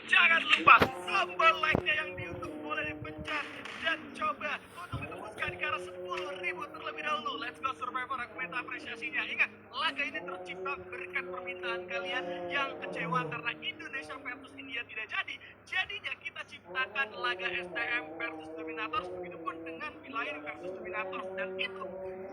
Jangan lupa tombol like-nya yang di YouTube boleh dipencet dan coba untuk menembuskan ke arah 10.000 terlebih dahulu. Let's go Survivor, aku minta apresiasinya. Ingat, laga ini tercipta berkat permintaan kalian yang kecewa karena Indonesia versus India tidak jadi. Jadinya kita ciptakan laga STM versus Dominators, begitupun dengan Villain versus Dominators, dan itu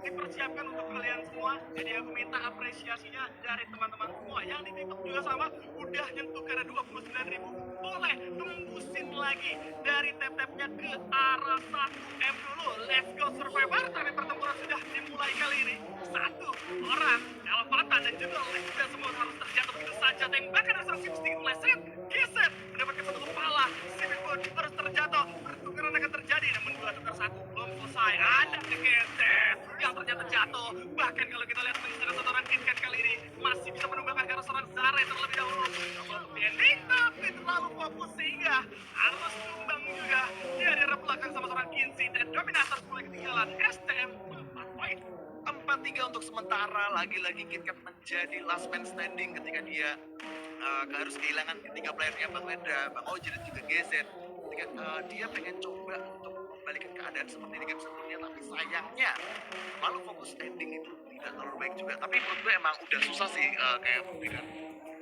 dipersiapkan untuk kalian semua. Jadi aku minta apresiasinya dari teman-teman semua yang di TikTok juga sama, udah nyentuh ke arah 29.000. Boleh tembusin lagi dari tap-tapnya ke arah 1M dulu. Let's go Survivor, tapi pertempuran sudah dimulai kali ini. Satu orang Elvatan dan juga Lexia semua harus terjatuh begitu saja. Tembakan dari sang sedikit meleset, geser, mendapatkan satu kepala. Sipit pun harus terjatuh. Pertukaran akan terjadi, namun 2-1 belum selesai. Ada geser yang ternyata jatuh. Bahkan kalau kita lihat mengisahkan satu orang KitKat kali ini masih bisa menumbangkan ke arah seorang Zare terlebih dahulu. Namun ending tapi terlalu fokus sehingga harus tumbang juga. Dia di arah belakang sama seorang Kinsey dan Dominator mulai ketinggalan. STM 4 poin. 4-3 untuk sementara. Lagi-lagi KitKat menjadi last man standing ketika dia harus kehilangan ketiga playernya Bang Lenda, Bang Oji dan juga GZ. Ketika dia pengen coba untuk membalikan keadaan seperti di game sebelumnya, tapi sayangnya lalu fokus standing itu tidak terlalu baik juga. Tapi menurut gue emang udah susah sih kayak memberikan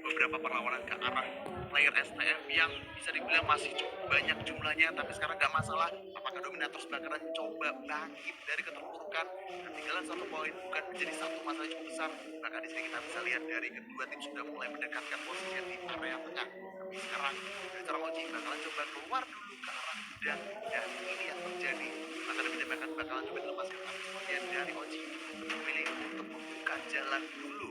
beberapa perlawanan ke arah player STM yang bisa dibilang masih cukup banyak jumlahnya, tapi sekarang nggak masalah. Apakah Dominators bakalan coba bangkit dari keterpurukan? Ketinggalan 1 poin bukan menjadi satu masalah cukup besar. Bahkan di sini kita bisa lihat dari kedua tim sudah mulai mendekatkan posisinya di area tengah. Tapi sekarang dari seorang Oji bakalan coba keluar dulu ke arah gudang, dan ini yang terjadi. Maka lebih bakalan coba dilepaskan, tapi kemudian dari Oji memilih untuk membuka jalan dulu.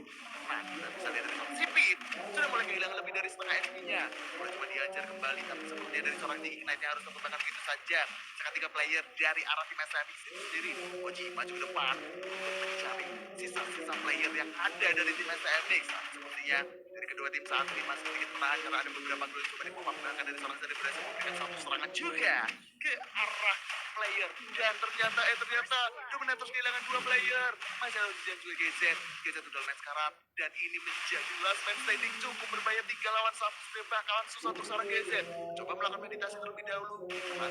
Nah, kita bisa lihat dari seorang Sipit sudah mulai kehilangan lebih dari setengah SP-nya. Mulai coba diajar kembali, tapi sepertinya dari seorang Digi Knight yang harus terbang begitu saja. Sekarang 3 player dari arah tim SMX itu sendiri. Oji maju ke depan untuk mencari sisa-sisa player yang ada dari tim SMX. Sepertinya dari kedua tim saat ini masih sedikit menahan karena ada beberapa gol coba dipomapkan dari seorang dari berhasil memberikan satu serangan juga ke arah player, dan ternyata Dominators kehilangan 2 player. Masih ada Ujian juga GZ udah main sekarang, dan ini menjadi last man standing. Cukup berbahaya 3 lawan 1, bakalan susah untuk seorang GZ. Coba melakukan meditasi terlebih dahulu,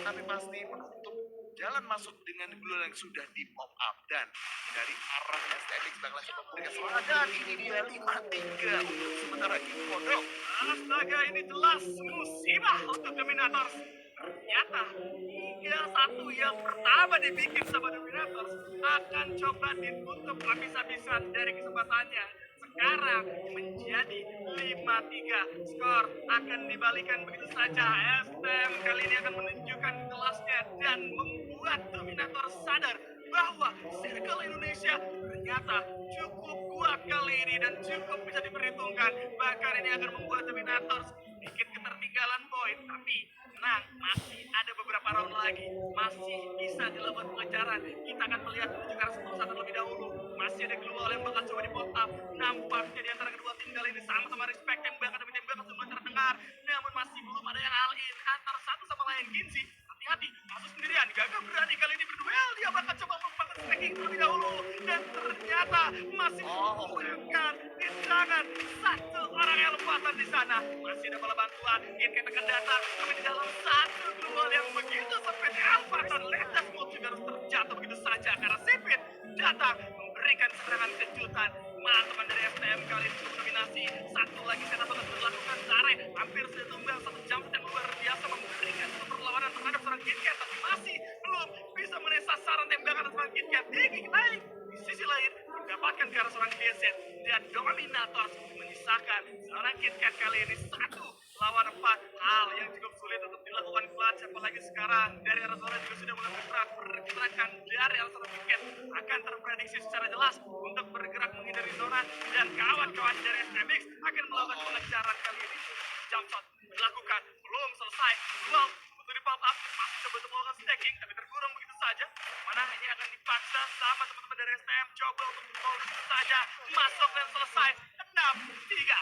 tapi pasti menutup jalan masuk dengan gol yang sudah di pop up, dan dari arah STMX bakalan coba memberikan serangan, dan ini dia 5-3 untuk sementara King Kodok. Astaga, ini jelas musibah untuk Dominators. Ternyata 3-1 yang pertama dibikin sama Dominators akan coba ditutup habis-habisan dari kesempatannya. Sekarang menjadi 5-3. Skor akan dibalikan begitu saja. STM kali ini akan menunjukkan kelasnya dan membuat Dominator sadar bahwa Circle Indonesia ternyata cukup kuat kali ini dan cukup bisa diperhitungkan. Bahkan ini akan membuat Dominators bikin ketertinggalan poin, tapi tenang, masih ada beberapa round lagi, masih bisa dilakukan pengejaran. Kita akan melihat menuju ke arah 10-1 lebih dahulu. Masih ada global yang bakal coba di-pop up. Nampaknya di antara kedua tim kali ini sama-sama respect tembak, tapi tembak sudah terdengar. Namun masih belum ada yang all in antara satu sama lain. Kinsey hati-hati, masuk sendirian. Gagah berani kali ini berduel. Dia bakal coba merupakan stacking terlebih dahulu, dan ternyata masih menggunakan di tangan satu orang Elvatan di sana. Masih ada bala bantuan. Kinsey akan datang, tapi di dalam satu global yang begitu sempit. Elvatan Lendas mau juga harus terjatuh begitu saja karena Sipit datang memberikan serangan kejutan. Teman-teman dari STM kali ini cukup dominasi. Satu lagi setup akan dilakukan. Zare hampir sudah tumbang, satu jump yang luar biasa memberikan satu perlawanan terhadap seorang KitKat, tapi masih belum bisa mengenai sasaran tembakan seorang KitKat. Digi naik di sisi lain mendapatkan ke arah seorang GZ, dan Dominators menyisakan seorang KitKat kali ini 1 lawan 4. Hal yang cukup sulit untuk dilakukan clutch, apalagi sekarang dari arah zona juga sudah mulai bergerak. Pergerakan dari arah seorang KitKat akan terprediksi secara jelas untuk bergerak menghindari zona, dan kawan-kawan dari SMX akan melakukan pengejaran kali ini. Jump shot dilakukan, belum selesai. Duel untuk di pop up, masih coba melakukan stacking, tapi terkurung begitu saja. Mana ini akan dipaksa sama teman-teman dari STM, coba untuk begitu saja masuk dan selesai. 6-3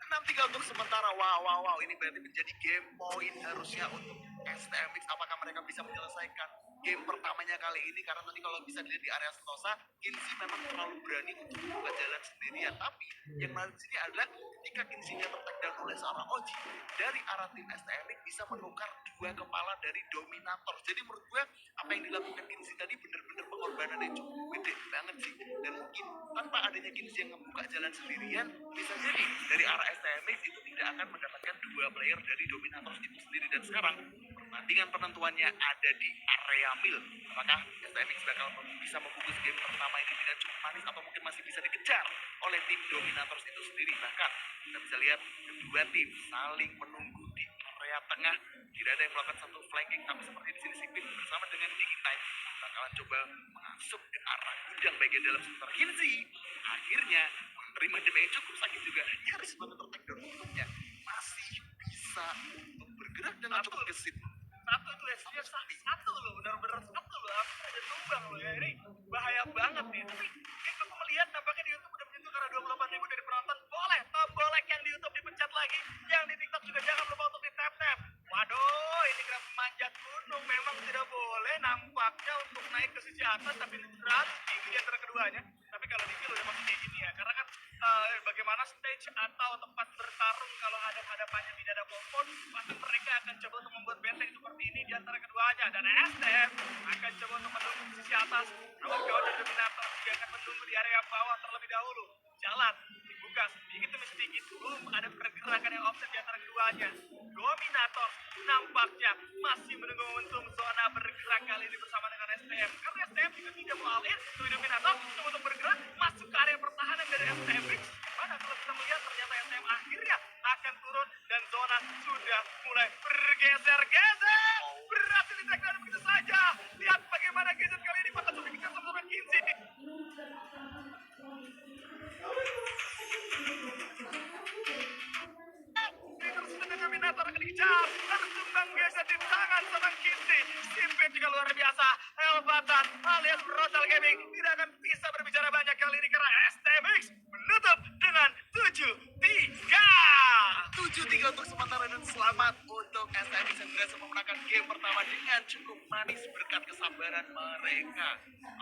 6-3 untuk sementara. Wow, ini berarti menjadi game point harusnya untuk STMX apakah mereka bisa menyelesaikan game pertamanya kali ini, karena tadi kalau bisa dilihat di area Sentosa, Kinsey memang terlalu berani untuk membuka jalan sendirian. Tapi yang menarik di sini adalah ketika Kinsey-nya tertekan oleh seorang Oji, dari arah tim STMX bisa menukar dua kepala dari Dominator. Jadi menurut gue apa yang dilakukan Kinsey tadi benar-benar pengorbanan yang cukup gede banget sih. Dan mungkin tanpa adanya Kinsey yang membuka jalan sendirian, bisa jadi dari arah STMX itu tidak akan mendapatkan dua player dari Dominator itu sendiri. Dan sekarang pertandingan penentuannya ada di area mil. Apakah STMX bakal bisa membungkus game pertama ini dengan cukup manis, atau mungkin masih bisa dikejar oleh tim Dominators itu sendiri. Bahkan kita bisa lihat kedua tim saling menunggu di area tengah. Tidak ada yang melakukan satu flanking, tapi seperti di sini Sipin bersama dengan Digitype bakalan coba mengasup ke arah gudang bagian dalam sekitar Kinsey. Akhirnya menerima damage yang cukup sakit juga, nyaris banget tertakedown. Untungnya masih bisa untuk bergerak dengan cukup gesit. Satu tuh SD satu loh, benar-benar satu loh, aku aja tumbang loh ya, ini bahaya banget nih. Tapi aku melihat nampaknya di YouTube udah menyentuh karena 28.000 dari penonton. Boleh tombol like yang di YouTube dipencet lagi, yang di TikTok juga jangan lupa untuk di tap. Waduh, ini kena manjat gunung, memang tidak boleh nampaknya untuk naik ke sisi atas, tapi ini terlalu tinggi di antara keduanya. Tapi kalau di udah masih kayak gini ya, karena kan bagaimana stage atau tempat bertarung kalau hadap-hadapannya tidak ada pohon, pasti mereka akan coba untuk membuat benteng seperti ini di antara keduanya. Dan STM akan coba untuk menunggu di sisi atas, namun kawan dan Dominator juga akan menunggu di area bawah terlebih dahulu. Jalan dibuka sedikit demi sedikit, belum ada pergerakan yang offset di antara keduanya. Dominator nampaknya masih menunggu momentum zona bergerak kali ini bersama dengan STM, karena STM juga tidak mau alih dari Dominator untuk bergerak masuk ke area pertahanan dari STM. Mana kalau kita melihat ternyata STM akhirnya akan turun dan zona sudah mulai bergeser-geser, berhasil di-takedown begitu saja. Lihat bagaimana gadget kali ini bakal memikirkan sama Kinsey. Dominator akan dikejar, langsung menggeser di tangan sama Kinsey. Simpet juga luar biasa. Elbatan alias Rotal Gaming tidak akan bisa berbicara banyak kali ini karena STMX menutup dengan 7-3. 7-3 untuk sementara, dan selamat untuk STMX yang berhasil memenangkan game pertama dengan cukup manis berkat kesabaran mereka.